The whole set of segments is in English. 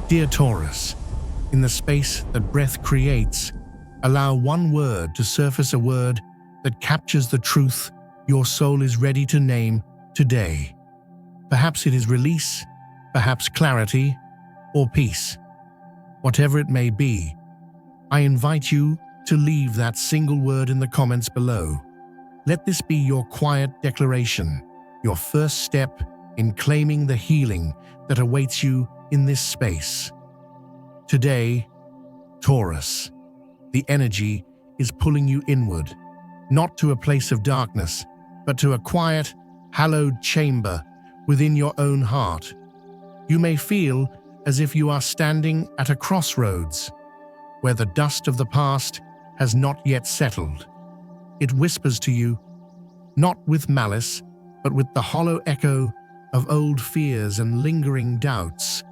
Dear Taurus, in the space that breath creates, allow one word to surface, a word that captures the truth your soul is ready to name today. Perhaps it is release, perhaps clarity, or peace. Whatever it may be, I invite you to leave that single word in the comments below. Let this be your quiet declaration, your first step in claiming the healing that awaits you in this space. Today, Taurus, the energy is pulling you inward, not to a place of darkness, but to a quiet, hallowed chamber within your own heart. You may feel as if you are standing at a crossroads, where the dust of the past has not yet settled. It whispers to you, not with malice, but with the hollow echo of old fears and lingering doubts,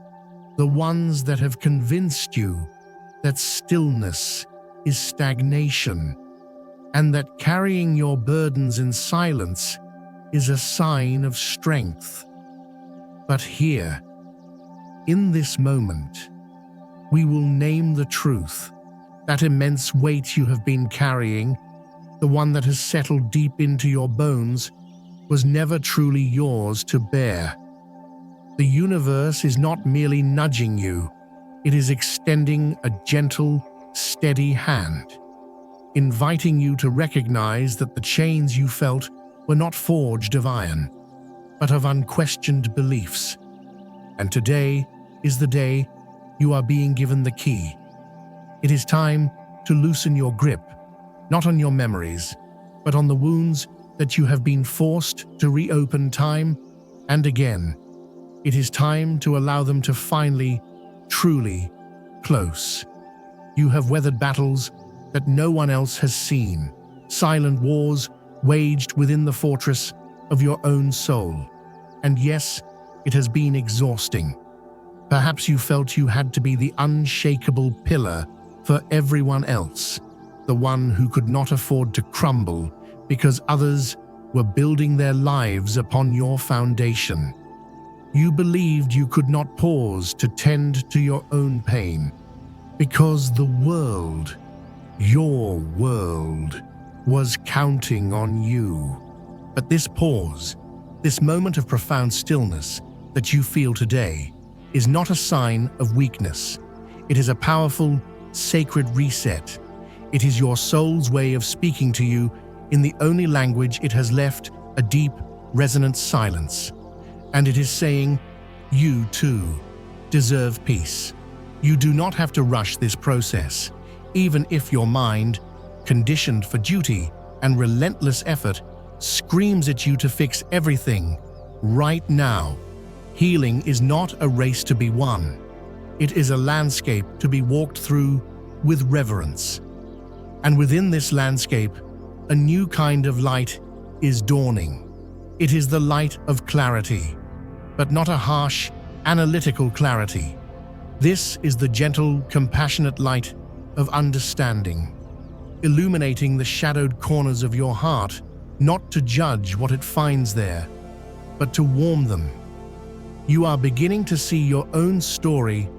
the ones that have convinced you that stillness is stagnation, and that carrying your burdens in silence is a sign of strength. But here, in this moment, we will name the truth. That immense weight you have been carrying, the one that has settled deep into your bones, was never truly yours to bear. The universe is not merely nudging you, it is extending a gentle, steady hand, inviting you to recognize that the chains you felt were not forged of iron, but of unquestioned beliefs. And today is the day you are being given the key. It is time to loosen your grip, not on your memories, but on the wounds that you have been forced to reopen time and again. It is time to allow them to finally, truly close. You have weathered battles that no one else has seen, silent wars waged within the fortress of your own soul. And yes, it has been exhausting. Perhaps you felt you had to be the unshakable pillar for everyone else, the one who could not afford to crumble because others were building their lives upon your foundation. You believed you could not pause to tend to your own pain because the world, your world, was counting on you. But this pause, this moment of profound stillness that you feel today, is not a sign of weakness. It is a powerful, sacred reset. It is your soul's way of speaking to you in the only language it has left a deep, resonant silence. And it is saying, you too deserve peace. You do not have to rush this process, even if your mind, conditioned for duty and relentless effort, screams at you to fix everything right now. Healing is not a race to be won. It is a landscape to be walked through with reverence. And within this landscape, a new kind of light is dawning. It is the light of clarity, but not a harsh, analytical clarity. This is the gentle, compassionate light of understanding, illuminating the shadowed corners of your heart, not to judge what it finds there, but to warm them. You are beginning to see your own story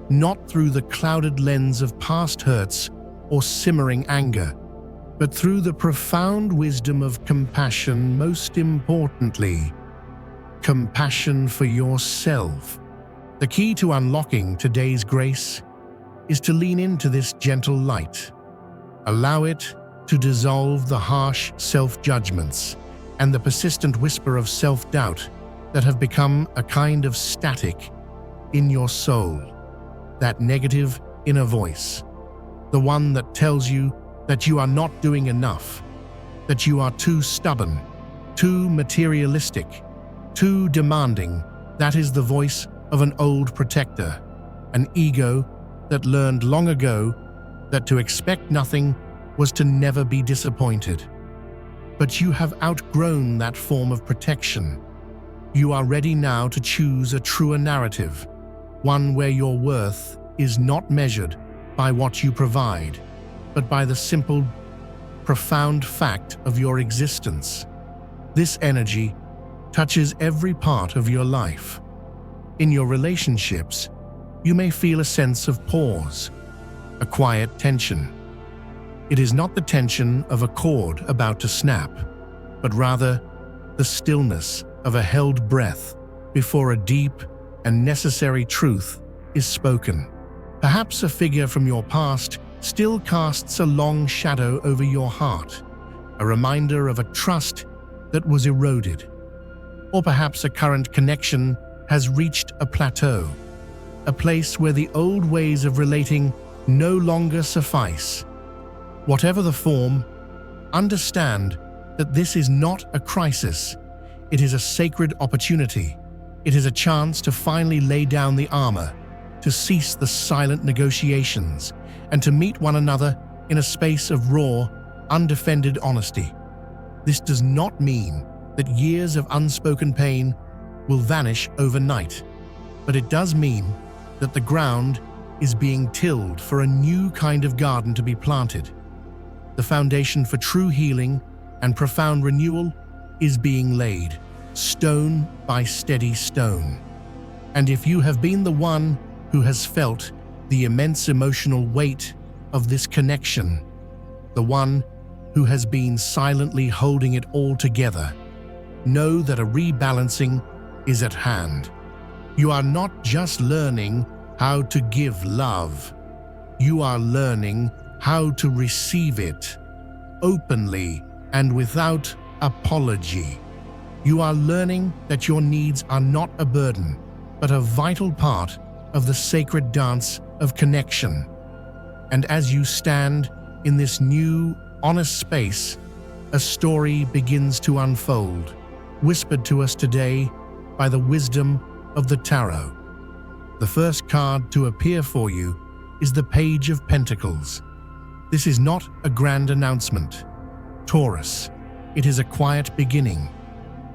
not through the clouded lens of past hurts or simmering anger, but through the profound wisdom of compassion, most importantly, compassion for yourself. The key to unlocking today's grace is to lean into this gentle light. Allow it to dissolve the harsh self-judgments and the persistent whisper of self-doubt that have become a kind of static in your soul. That negative inner voice, the one that tells you that you are not doing enough, that you are too stubborn, too materialistic, too demanding. That is the voice of an old protector, an ego that learned long ago that to expect nothing was to never be disappointed. But you have outgrown that form of protection. You are ready now to choose a truer narrative, one where your worth is not measured by what you provide, but by the simple, profound fact of your existence. This energy touches every part of your life. In your relationships, you may feel a sense of pause, a quiet tension. It is not the tension of a cord about to snap, but rather the stillness of a held breath before a deep and necessary truth is spoken. Perhaps a figure from your past still casts a long shadow over your heart, a reminder of a trust that was eroded. Or perhaps a current connection has reached a plateau, a place where the old ways of relating no longer suffice. Whatever the form, understand that this is not a crisis. It is a sacred opportunity. It is a chance to finally lay down the armor, to cease the silent negotiations, and to meet one another in a space of raw, undefended honesty. This does not mean that years of unspoken pain will vanish overnight, but it does mean that the ground is being tilled for a new kind of garden to be planted. The foundation for true healing and profound renewal is being laid, stone by steady stone. And if you have been the one who has felt the immense emotional weight of this connection, the one who has been silently holding it all together, know that a rebalancing is at hand. You are not just learning how to give love. You are learning how to receive it openly and without apology. You are learning that your needs are not a burden, but a vital part of the sacred dance of connection. And as you stand in this new, honest space, a story begins to unfold, whispered to us today by the wisdom of the Tarot. The first card to appear for you is the Page of Pentacles. This is not a grand announcement, Taurus. It is a quiet beginning.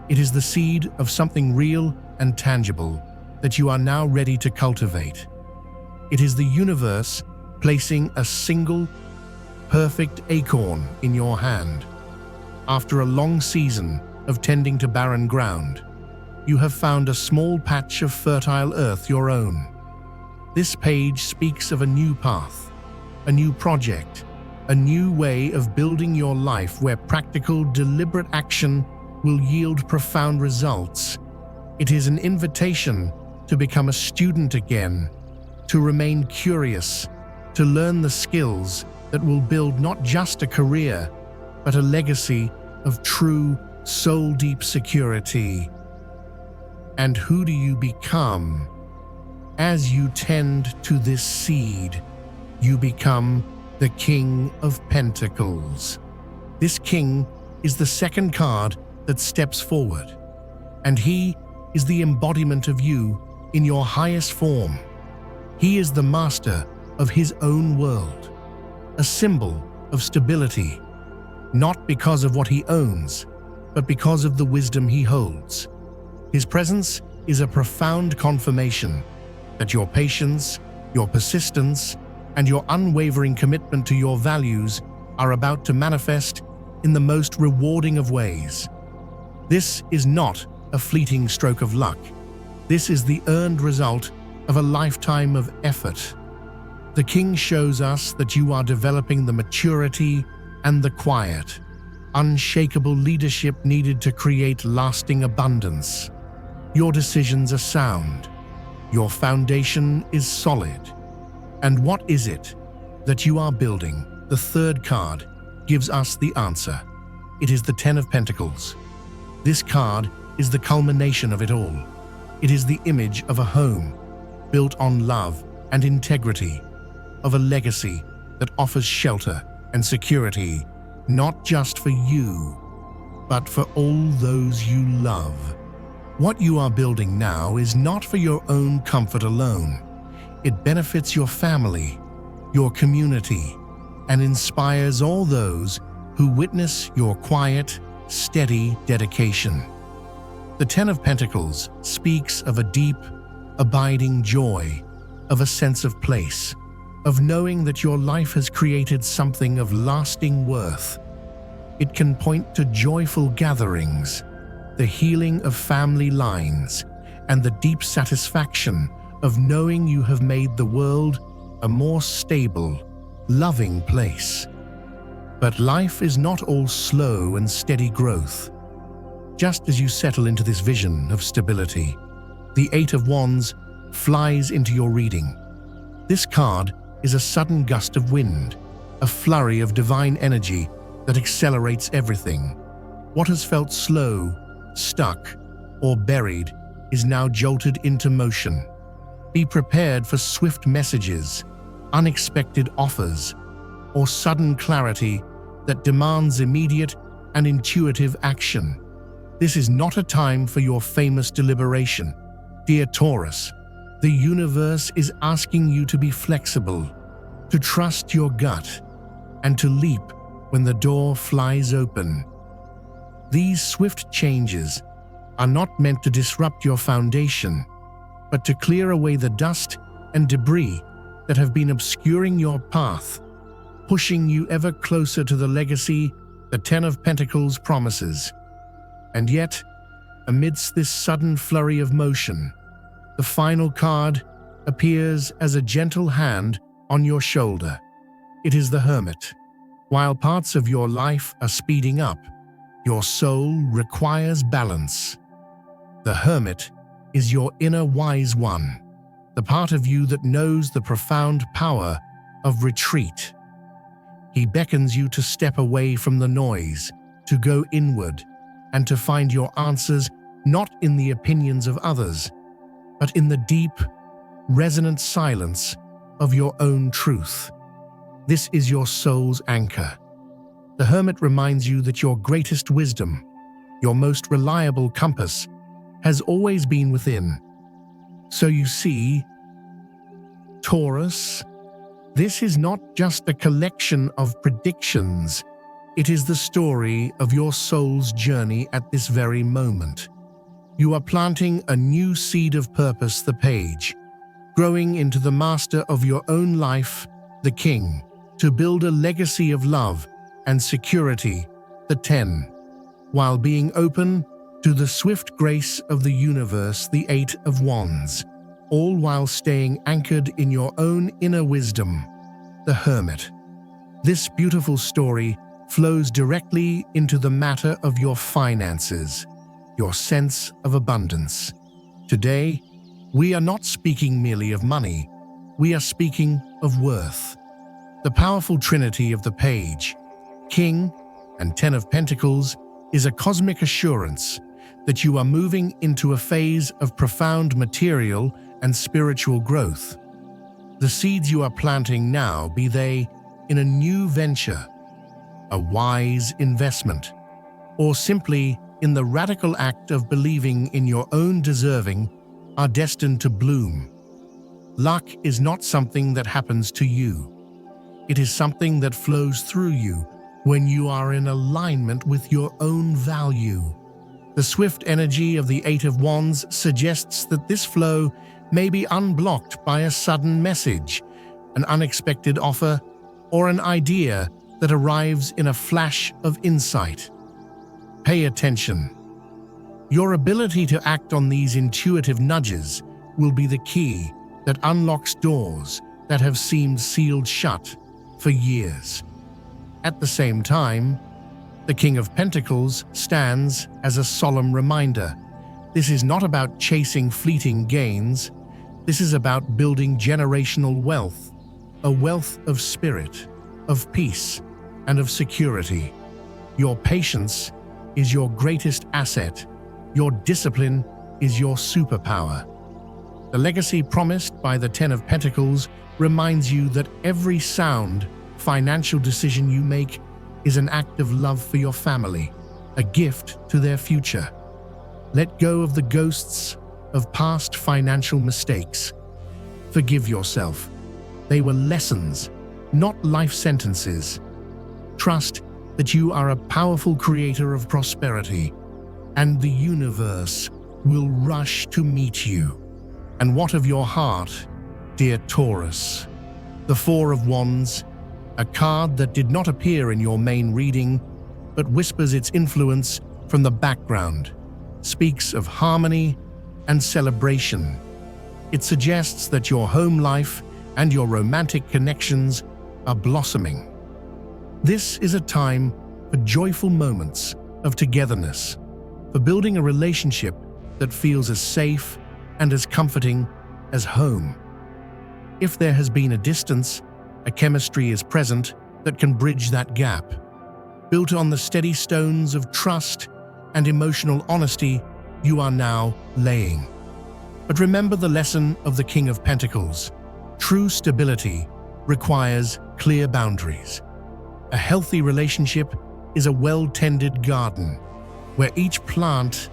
It is the seed of something real and tangible that you are now ready to cultivate. It is the universe placing a single, perfect acorn in your hand. After a long season of tending to barren ground, you have found a small patch of fertile earth your own. This page speaks of a new path, a new project, a new way of building your life where practical, deliberate action will yield profound results. It is an invitation to become a student again, to remain curious, to learn the skills that will build not just a career, but a legacy of true, soul-deep security. And who do you become? As you tend to this seed, you become the King of Pentacles. This king is the second card that steps forward, and he is the embodiment of you in your highest form. He is the master of his own world, a symbol of stability, not because of what he owns, but because of the wisdom he holds. His presence is a profound confirmation that your patience, your persistence, and your unwavering commitment to your values are about to manifest in the most rewarding of ways. This is not a fleeting stroke of luck. This is the earned result of a lifetime of effort. The king shows us that you are developing the maturity and the quiet, unshakable leadership needed to create lasting abundance. Your decisions are sound. Your foundation is solid. And what is it that you are building? The third card gives us the answer. It is the Ten of Pentacles. This card is the culmination of it all. It is the image of a home built on love and integrity, of a legacy that offers shelter and security, not just for you, but for all those you love. What you are building now is not for your own comfort alone. It benefits your family, your community, and inspires all those who witness your quiet, steady dedication. The Ten of Pentacles speaks of a deep, abiding joy, of a sense of place, of knowing that your life has created something of lasting worth. It can point to joyful gatherings, the healing of family lines, and the deep satisfaction of knowing you have made the world a more stable, loving place. But life is not all slow and steady growth. Just as you settle into this vision of stability, the Eight of Wands flies into your reading. This card is a sudden gust of wind, a flurry of divine energy that accelerates everything. What has felt slow, stuck, or buried is now jolted into motion. Be prepared for swift messages, unexpected offers, or sudden clarity that demands immediate and intuitive action. This is not a time for your famous deliberation. Dear Taurus, the universe is asking you to be flexible, to trust your gut, and to leap when the door flies open. These swift changes are not meant to disrupt your foundation, but to clear away the dust and debris that have been obscuring your path, pushing you ever closer to the legacy the Ten of Pentacles promises. And yet, amidst this sudden flurry of motion, the final card appears as a gentle hand on your shoulder. It is the Hermit. While parts of your life are speeding up, your soul requires balance. The Hermit is your inner wise one, the part of you that knows the profound power of retreat. He beckons you to step away from the noise, to go inward, and to find your answers not in the opinions of others, but in the deep, resonant silence of your own truth. This is your soul's anchor. The Hermit reminds you that your greatest wisdom, your most reliable compass, has always been within. So you see, Taurus, this is not just a collection of predictions. It is the story of your soul's journey at this very moment. You are planting a new seed of purpose, the Page, growing into the master of your own life, the King, to build a legacy of love and security, the Ten, while being open to the swift grace of the universe, the Eight of Wands, all while staying anchored in your own inner wisdom, the Hermit. This beautiful story flows directly into the matter of your finances, your sense of abundance. Today, we are not speaking merely of money, we are speaking of worth. The powerful trinity of the Page, King, and Ten of Pentacles is a cosmic assurance that you are moving into a phase of profound material and spiritual growth. The seeds you are planting now, be they in a new venture, a wise investment, or simply in the radical act of believing in your own deserving, are destined to bloom. Luck is not something that happens to you. It is something that flows through you when you are in alignment with your own value. The swift energy of the Eight of Wands suggests that this flow may be unblocked by a sudden message, an unexpected offer, or an idea that arrives in a flash of insight. Pay attention. Your ability to act on these intuitive nudges will be the key that unlocks doors that have seemed sealed shut for years. At the same time, the King of Pentacles stands as a solemn reminder. This is not about chasing fleeting gains. This is about building generational wealth, a wealth of spirit, of peace, and of security. Your patience is your greatest asset. Your discipline is your superpower. The legacy promised by the Ten of Pentacles reminds you that every sound, financial decision you make is an act of love for your family, a gift to their future. Let go of the ghosts of past financial mistakes. Forgive yourself. They were lessons, not life sentences. Trust that you are a powerful creator of prosperity, and the universe will rush to meet you. And what of your heart, dear Taurus? The Four of Wands, a card that did not appear in your main reading, but whispers its influence from the background, speaks of harmony and celebration. It suggests that your home life and your romantic connections are blossoming. This is a time for joyful moments of togetherness, for building a relationship that feels as safe and as comforting as home. If there has been a distance, a chemistry is present that can bridge that gap. Built on the steady stones of trust and emotional honesty you are now laying. But remember the lesson of the King of Pentacles. True stability requires clear boundaries. A healthy relationship is a well-tended garden where each plant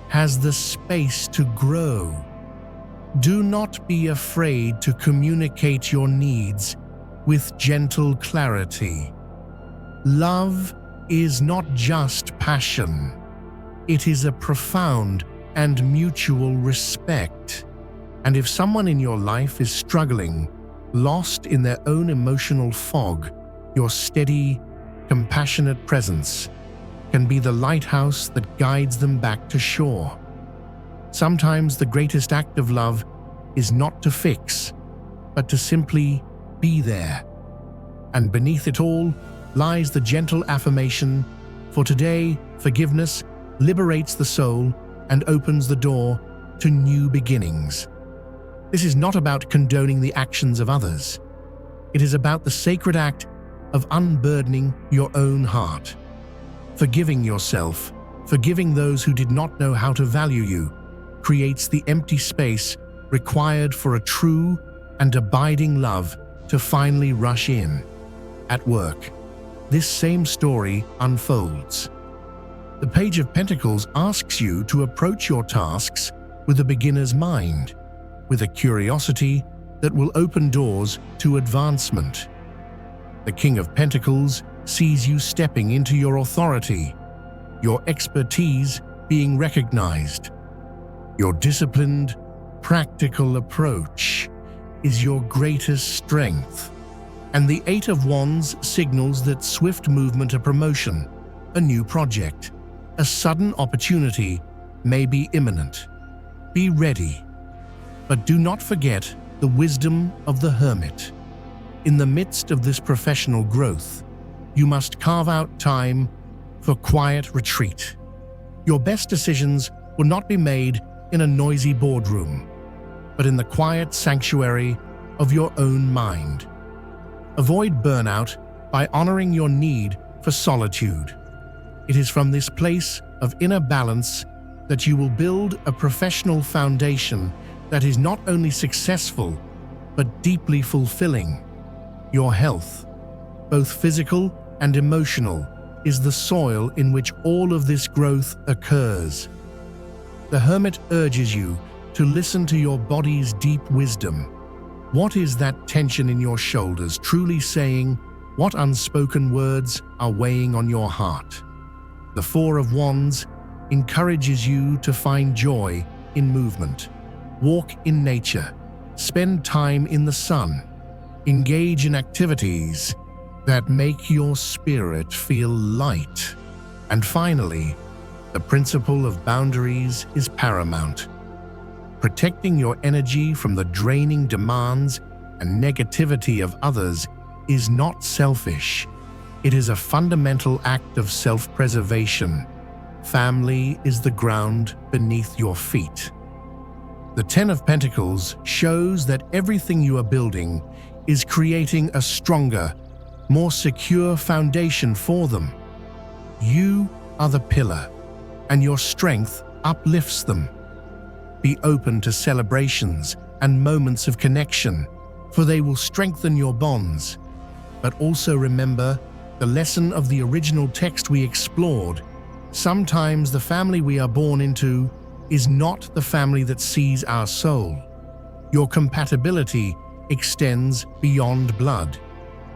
has the space to grow. Do not be afraid to communicate your needs with gentle clarity. Love is not just passion. It is a profound and mutual respect. And if someone in your life is struggling, lost in their own emotional fog, your steady, compassionate presence can be the lighthouse that guides them back to shore. Sometimes the greatest act of love is not to fix, but to simply be there. And beneath it all lies the gentle affirmation, for today, forgiveness liberates the soul and opens the door to new beginnings. This is not about condoning the actions of others. It is about the sacred act of unburdening your own heart. Forgiving yourself, forgiving those who did not know how to value you, creates the empty space required for a true and abiding love to finally rush in. At work, this same story unfolds. The Page of Pentacles asks you to approach your tasks with a beginner's mind, with a curiosity that will open doors to advancement. The King of Pentacles sees you stepping into your authority, your expertise being recognized. Your disciplined, practical approach is your greatest strength. And the Eight of Wands signals that swift movement, a promotion, a new project, a sudden opportunity may be imminent. Be ready. But do not forget the wisdom of the Hermit. In the midst of this professional growth, you must carve out time for quiet retreat. Your best decisions will not be made in a noisy boardroom, but in the quiet sanctuary of your own mind. Avoid burnout by honoring your need for solitude. It is from this place of inner balance that you will build a professional foundation that is not only successful, but deeply fulfilling. Your health, both physical and emotional, is the soil in which all of this growth occurs. The Hermit urges you to listen to your body's deep wisdom. What is that tension in your shoulders truly saying? What unspoken words are weighing on your heart? The Four of Wands encourages you to find joy in movement. Walk in nature. Spend time in the sun. Engage in activities that make your spirit feel light. And finally, the principle of boundaries is paramount. Protecting your energy from the draining demands and negativity of others is not selfish. It is a fundamental act of self-preservation. Family is the ground beneath your feet. The Ten of Pentacles shows that everything you are building is creating a stronger, more secure foundation for them. You are the pillar, and your strength uplifts them. Be open to celebrations and moments of connection, for they will strengthen your bonds. But also remember the lesson of the original text we explored. Sometimes the family we are born into is not the family that sees our soul. Your compatibility extends beyond blood.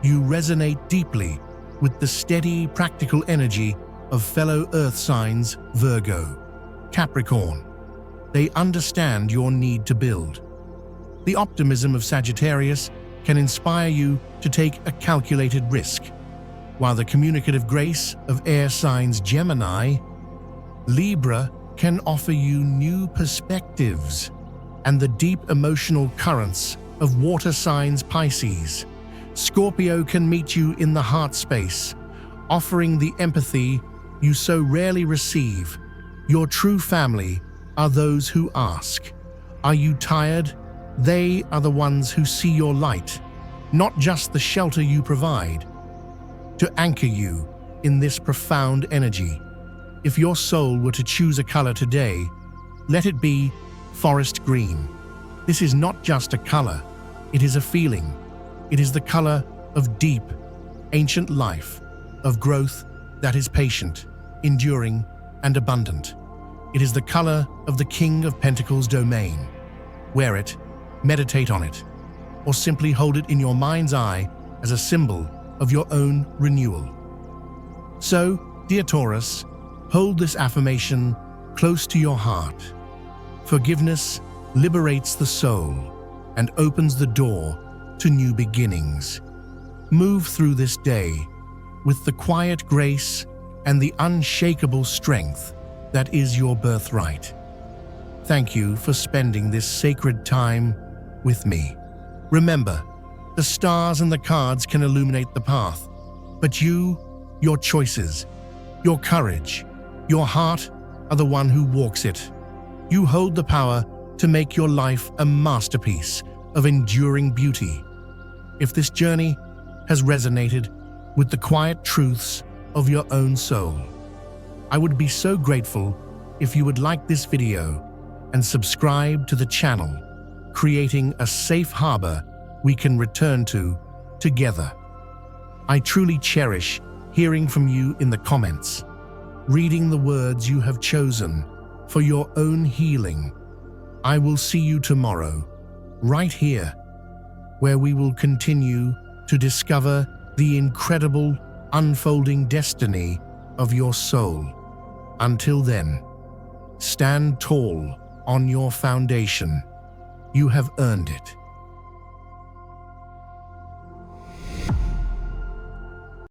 You resonate deeply with the steady, practical energy of fellow earth signs Virgo, Capricorn. They understand your need to build. The optimism of Sagittarius can inspire you to take a calculated risk, while the communicative grace of air signs Gemini, Libra can offer you new perspectives and the deep emotional currents of water signs Pisces. Scorpio can meet you in the heart space, offering the empathy you so rarely receive. Your true family are those who ask, "Are you tired?" They are the ones who see your light, not just the shelter you provide. To anchor you in this profound energy, if your soul were to choose a color today, let it be forest green. This is not just a color, it is a feeling. It is the color of deep, ancient life, of growth that is patient, enduring, and abundant. It is the color of the King of Pentacles domain. Wear it, meditate on it, or simply hold it in your mind's eye as a symbol of your own renewal. So, dear Taurus, hold this affirmation close to your heart. Forgiveness liberates the soul and opens the door to new beginnings. Move through this day with the quiet grace and the unshakable strength that is your birthright. Thank you for spending this sacred time with me. Remember, the stars and the cards can illuminate the path, but you, your choices, your courage, your heart are the one who walks it. You hold the power to make your life a masterpiece of enduring beauty. If this journey has resonated with the quiet truths of your own soul, I would be so grateful if you would like this video and subscribe to the channel, creating a safe harbor we can return to together. I truly cherish hearing from you in the comments, reading the words you have chosen for your own healing. I will see you tomorrow, right here, where we will continue to discover the incredible unfolding destiny of your soul. Until then, stand tall on your foundation. You have earned it.